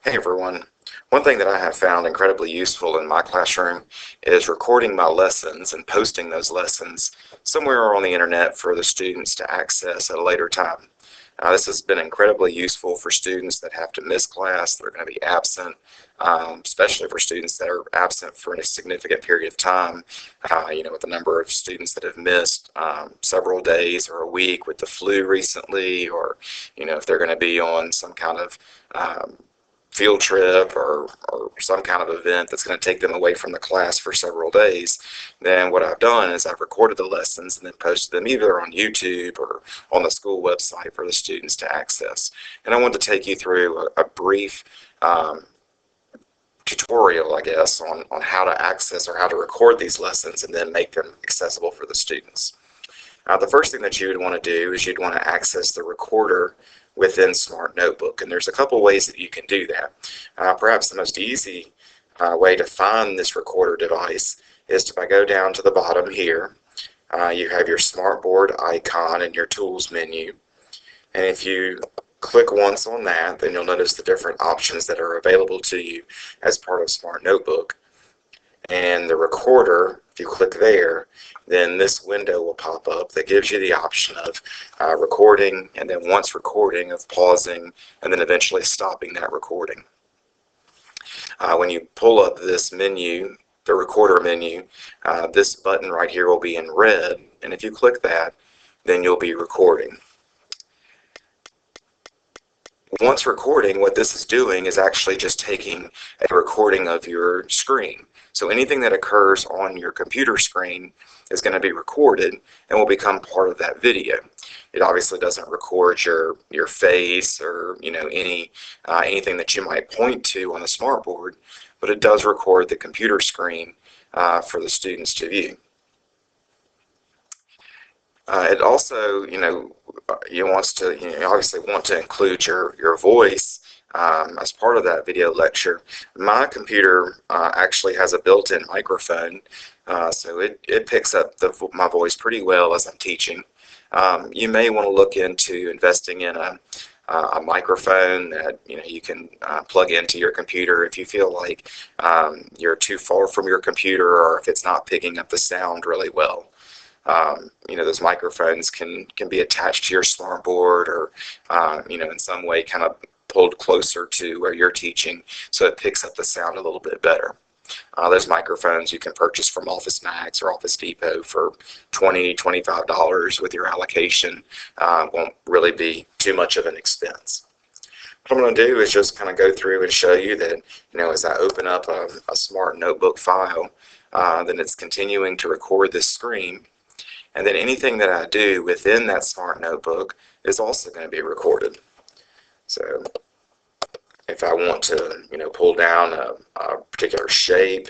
Hey everyone. One thing that I have found incredibly useful in my classroom is recording my lessons and posting those lessons somewhere on the internet for the students to access at a later time. This has been incredibly useful for students that have to miss class, that are going to be absent, especially for students that are absent for a significant period of time. With the number of students that have missed several days or a week with the flu recently, or, if they're going to be on some kind of field trip or some kind of event that's going to take them away from the class for several days, then what I've done is I've recorded the lessons and then posted them either on YouTube or on the school website for the students to access. And I want to take you through a brief tutorial, I guess, on how to access or how to record these lessons and then make them accessible for the students. The first thing that you would want to do is you'd want to access the recorder within Smart Notebook, and there's a couple ways that you can do that. Perhaps the most easy way to find this recorder device is to go down to the bottom here. You have your Smartboard icon in your Tools menu, and if you click once on that, then you'll notice the different options that are available to you as part of Smart Notebook. And the recorder, if you click there, then this window will pop up that gives you the option of recording, and then once recording, of pausing, and then eventually stopping that recording. When you pull up this menu, the recorder menu, this button right here will be in red, and if you click that, then you'll be recording. Once recording, what this is doing is actually just taking a recording of your screen. So anything that occurs on your computer screen is going to be recorded and will become part of that video. It obviously doesn't record your face or anything that you might point to on the smartboard, but it does record the computer screen for the students to view. It also, you obviously want to include your voice as part of that video lecture. My computer actually has a built-in microphone, so it picks up my voice pretty well as I'm teaching. You may want to look into investing in a microphone that you can plug into your computer if you feel like you're too far from your computer, or if it's not picking up the sound really well. Those microphones can be attached to your smartboard, or in some way kind of pulled closer to where you're teaching, so it picks up the sound a little bit better. Those microphones you can purchase from Office Max or Office Depot for $20, $25 with your allocation. Won't really be too much of an expense. What I'm going to do is just kind of go through and show you that, as I open up a Smart Notebook file, then it's continuing to record this screen. And then anything that I do within that Smart Notebook is also going to be recorded. So if I want to, pull down a particular shape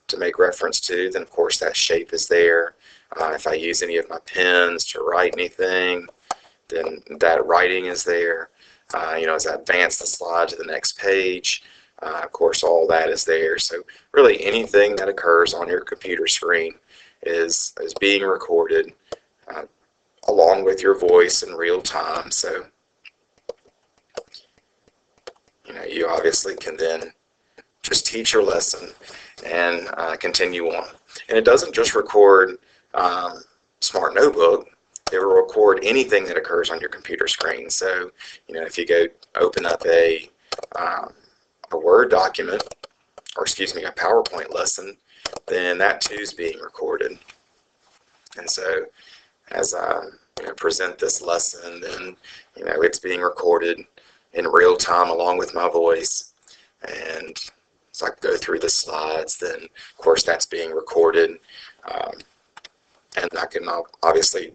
to make reference to, then of course that shape is there. If I use any of my pens to write anything, then that writing is there. As I advance the slide to the next page, of course all that is there. So really anything that occurs on your computer screen is being recorded along with your voice in real time. So you obviously can then just teach your lesson and continue on. And it doesn't just record Smart Notebook, it will record anything that occurs on your computer screen. So if you go open up a Word document, or excuse me, a PowerPoint lesson, then that too is being recorded. And so as I present this lesson, then it's being recorded in real time along with my voice. And as I go through the slides, then of course that's being recorded. And I can obviously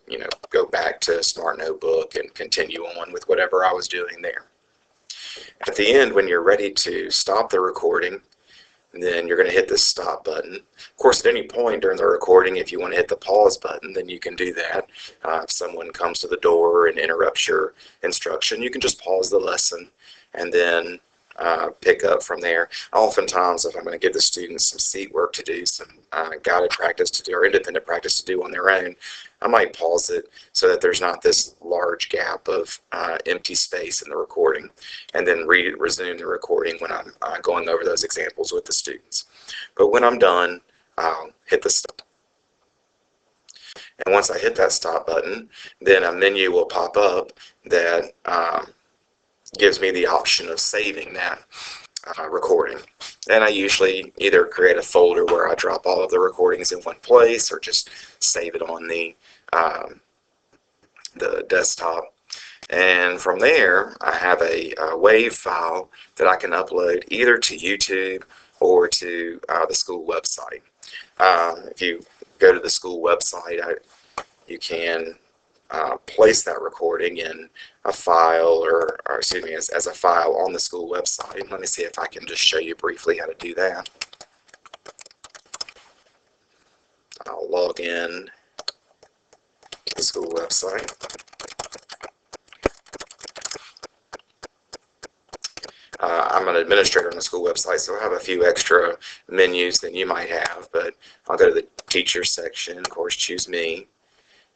go back to Smart Notebook and continue on with whatever I was doing there. At the end, when you're ready to stop the recording, then you're going to hit this stop button. Of course, at any point during the recording, if you want to hit the pause button, then you can do that. If someone comes to the door and interrupts your instruction, you can just pause the lesson and then pick up from there. Oftentimes, if I'm going to give the students some seat work to do, some guided practice to do, or independent practice to do on their own, I might pause it so that there's not this large gap of empty space in the recording, and then resume the recording when I'm going over those examples with the students. But when I'm done, I'll hit the stop. And once I hit that stop button, then a menu will pop up that gives me the option of saving that recording. And I usually either create a folder where I drop all of the recordings in one place, or just save it on the desktop. And from there, I have a WAV file that I can upload either to YouTube or to the school website. If you go to the school website, you can place that recording in a file, or excuse me, as a file on the school website. Let me see if I can just show you briefly how to do that. I'll log in to the school website. I'm an administrator on the school website, so I have a few extra menus than you might have, but I'll go to the teachers section, of course, choose me,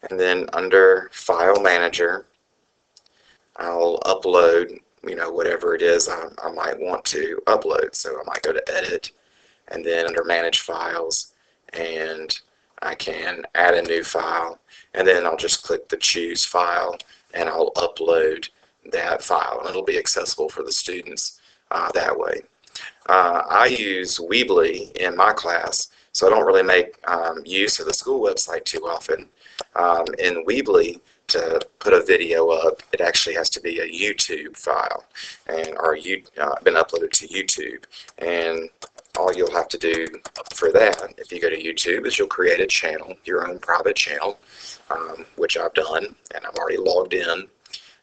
and then under File Manager, I'll upload, whatever it is I might want to upload. So I might go to Edit, and then under Manage Files, and I can add a new file, and then I'll just click the Choose File, and I'll upload that file, and it'll be accessible for the students that way. I use Weebly in my class, so I don't really make use of the school website too often. In Weebly, to put a video up, it actually has to be a YouTube file, and been uploaded to YouTube. And all you'll have to do for that, if you go to YouTube, is you'll create a channel, your own private channel, which I've done, and I'm already logged in.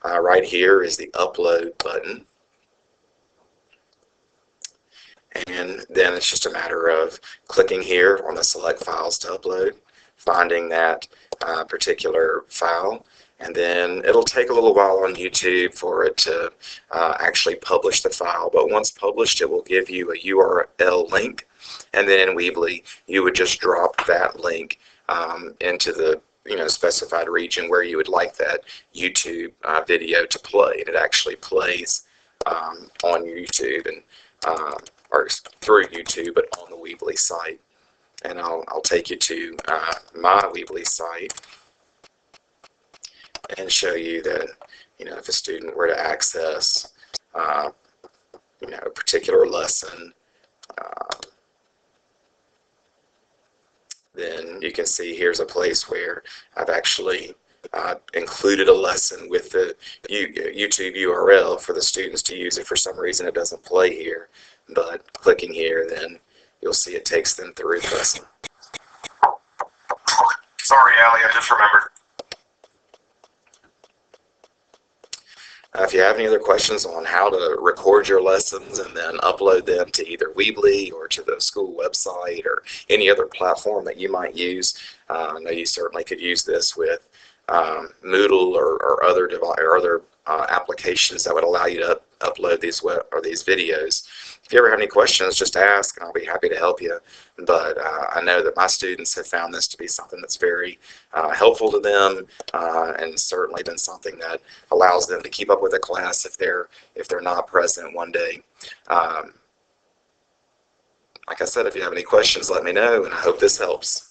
Right here is the upload button, and then it's just a matter of clicking here on the select files to upload, finding that particular file, and then it'll take a little while on YouTube for it to actually publish the file. But once published, it will give you a URL link, and then in Weebly you would just drop that link into the specified region where you would like that YouTube video to play, and it actually plays on YouTube, and or through YouTube, but on the Weebly site. And I'll take you to my Weebly site and show you that if a student were to access a particular lesson, then you can see here's a place where I've actually included a lesson with the YouTube URL for the students to use. If for some reason it doesn't play here, but clicking here, then you'll see it takes them through the lesson. Sorry, Allie, I just remembered. If you have any other questions on how to record your lessons and then upload them to either Weebly or to the school website or any other platform that you might use, I know you certainly could use this with Moodle or other applications that would allow you to upload these videos. If you ever have any questions, just ask, and I'll be happy to help you. But I know that my students have found this to be something that's very helpful to them, and certainly been something that allows them to keep up with the class if they're not present one day. Like I said, if you have any questions, let me know, and I hope this helps.